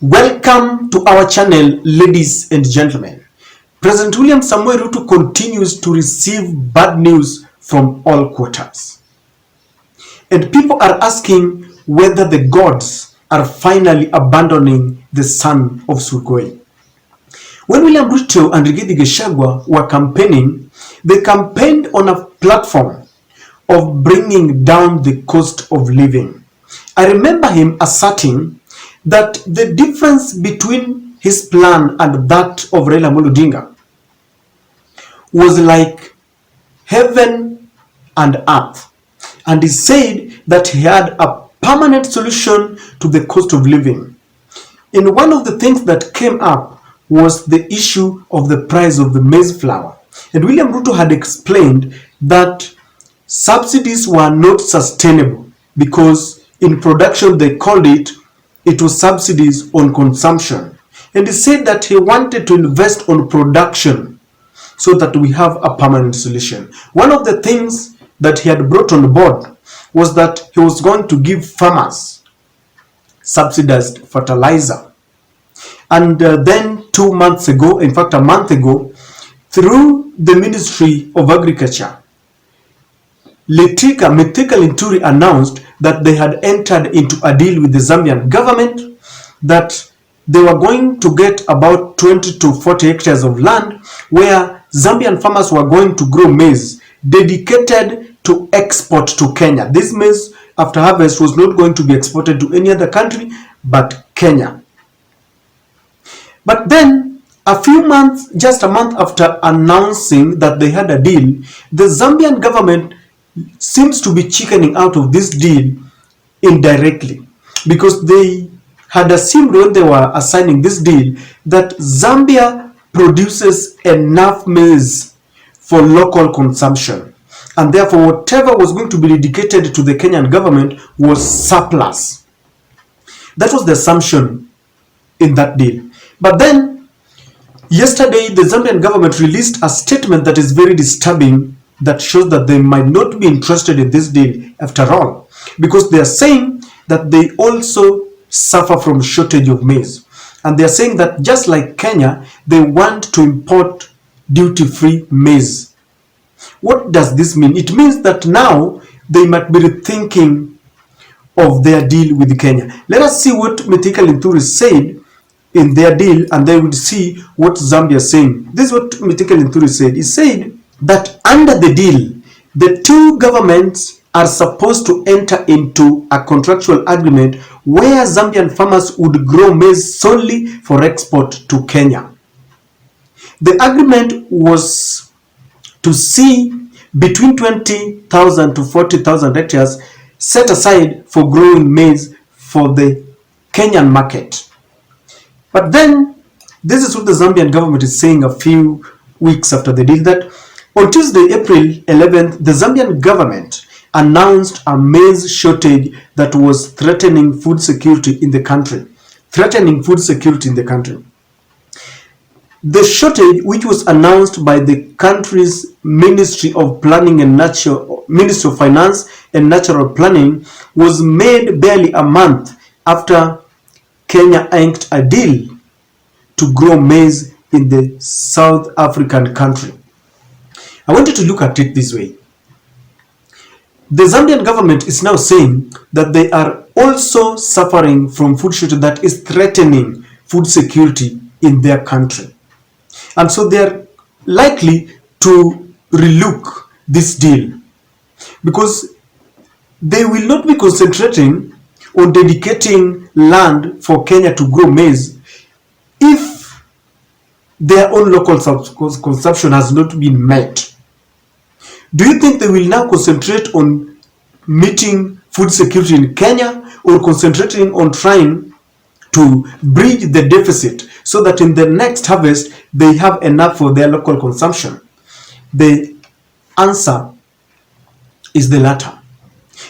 Welcome to our channel, ladies and gentlemen. President William Samoei Ruto continues to receive bad news from all quarters. And people are asking whether the gods are finally abandoning the son of Sugoi. When William Ruto and Rigathi Gachagua were campaigning, they campaigned on a platform of bringing down the cost of living. I remember him asserting that the difference between his plan and that of Raila Amolo Odinga was like heaven and earth. And he said that he had a permanent solution to the cost of living. And one of the things that came up was the issue of the price of the maize flour. And William Ruto had explained that subsidies were not sustainable because in production they called it was subsidies on consumption. And he said that he wanted to invest on production so that we have a permanent solution. One of the things that he had brought on board was that he was going to give farmers subsidized fertilizer. And then 2 months ago, in fact a month ago, through the Ministry of Agriculture, Linturi announced that they had entered into a deal with the Zambian government that they were going to get about 20 to 40 hectares of land where Zambian farmers were going to grow maize dedicated to export to Kenya. This maize after harvest was not going to be exported to any other country but Kenya. But then just a month after announcing that they had a deal, the Zambian government seems to be chickening out of this deal indirectly, because they had assumed when they were assigning this deal that Zambia produces enough maize for local consumption, and therefore whatever was going to be dedicated to the Kenyan government was surplus. That was the assumption in that deal. But then yesterday the Zambian government released a statement that is very disturbing, that shows that they might not be interested in this deal after all, because they are saying that they also suffer from shortage of maize. And they are saying that just like Kenya, they want to import duty-free maize. What does this mean? It means that now they might be rethinking of their deal with Kenya. Let us see what Linturi said in their deal, and then we'll see what Zambia is saying. This is what Linturi said. He said that under the deal, the two governments are supposed to enter into a contractual agreement where Zambian farmers would grow maize solely for export to Kenya. The agreement was to see between 20,000 to 40,000 hectares set aside for growing maize for the Kenyan market. But then, this is what the Zambian government is saying a few weeks after the deal, that on Tuesday, April 11th, the Zambian government announced a maize shortage that was threatening food security in the country. The shortage, which was announced by the country's Ministry of Ministry of Finance and Natural Planning, was made barely a month after Kenya inked a deal to grow maize in the South African country. I want you to look at it this way. The Zambian government is now saying that they are also suffering from food shortage that is threatening food security in their country. And so they are likely to relook this deal, because they will not be concentrating on dedicating land for Kenya to grow maize if their own local consumption has not been met. Do you think they will now concentrate on meeting food security in Kenya, or concentrating on trying to bridge the deficit so that in the next harvest they have enough for their local consumption? The answer is the latter.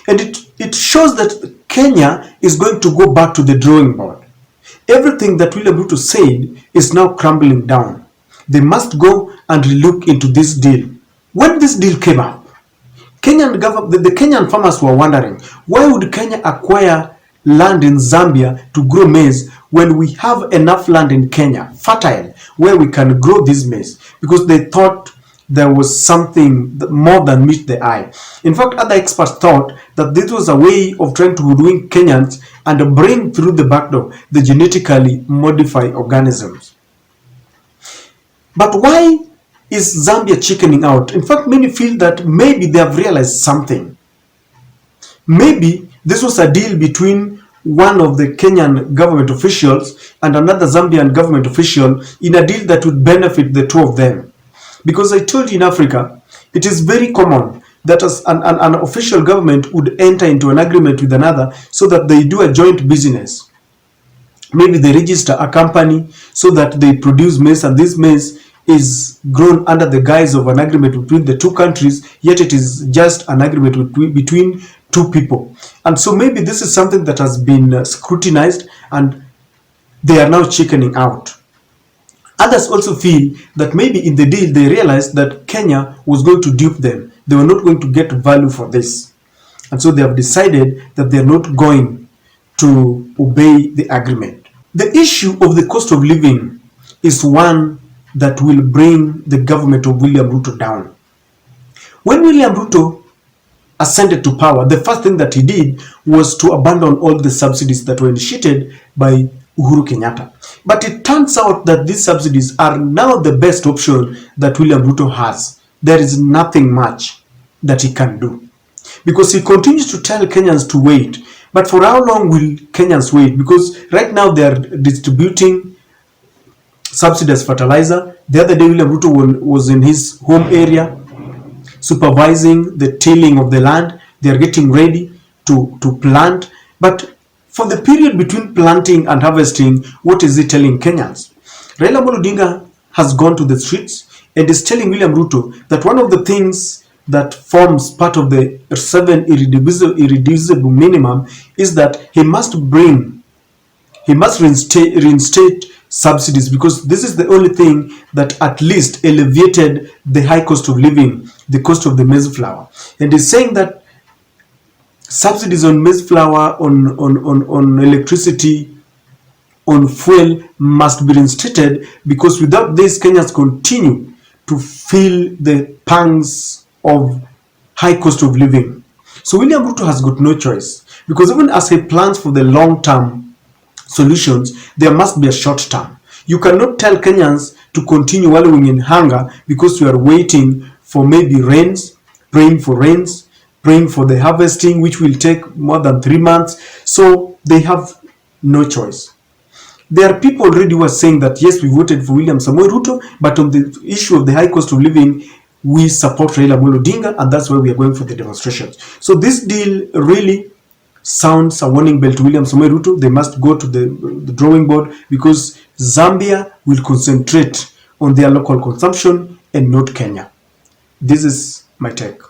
And it shows that Kenya is going to go back to the drawing board. Everything that William Ruto said is now crumbling down. They must go and relook into this deal. When this deal came up, the Kenyan farmers were wondering, why would Kenya acquire land in Zambia to grow maize when we have enough land in Kenya, fertile, where we can grow this maize, because they thought there was something more than meet the eye. In fact, other experts thought that this was a way of trying to hoodwink Kenyans and bring through the back door the genetically modified organisms. But why is Zambia chickening out? In fact, many feel that maybe they have realized something. Maybe this was a deal between one of the Kenyan government officials and another Zambian government official, in a deal that would benefit the two of them. Because I told you, in Africa, it is very common that as an official government would enter into an agreement with another so that they do a joint business. Maybe they register a company so that they produce maize, and this maize is grown under the guise of an agreement between the two countries, yet it is just an agreement between two people. And so maybe this is something that has been scrutinized, and they are now chickening out. Others also feel that maybe in the deal they realized that Kenya was going to dupe them. They were not going to get value for this. And so they have decided that they are not going to obey the agreement. The issue of the cost of living is one that will bring the government of William Ruto down. When William Ruto ascended to power, the first thing that he did was to abandon all the subsidies that were initiated by Uhuru Kenyatta. But it turns out that these subsidies are now the best option that William Ruto has. There is nothing much that he can do, because he continues to tell Kenyans to wait. But for how long will Kenyans wait? Because right now they are distributing subsidized fertilizer. The other day William Ruto was in his home area supervising the tilling of the land. They are getting ready to plant. But for the period between planting and harvesting, what is he telling Kenyans? Raila Amolo Odinga has gone to the streets and is telling William Ruto that one of the things that forms part of the 7 irreducible minimum is that he must reinstate subsidies, because this is the only thing that at least alleviated the high cost of living, the cost of the maize flour. And he's saying that subsidies on maize flour, on electricity, on fuel must be reinstated, because without this, Kenyans continue to feel the pangs of high cost of living. So William Ruto has got no choice, because even as he plans for the long-term solutions, there must be a short-term. You cannot tell Kenyans to continue wallowing in hunger because you are waiting for maybe rains, praying for rains, praying for the harvesting, which will take more than 3 months. So they have no choice. There are people already who are saying that yes, we voted for William Samoei Ruto, but on the issue of the high cost of living, we support Raila Amolo Odinga, and that's why we are going for the demonstrations. So this deal really sounds a warning bell to William Samoei Ruto. They must go to the drawing board, because Zambia will concentrate on their local consumption and not Kenya. This is my take.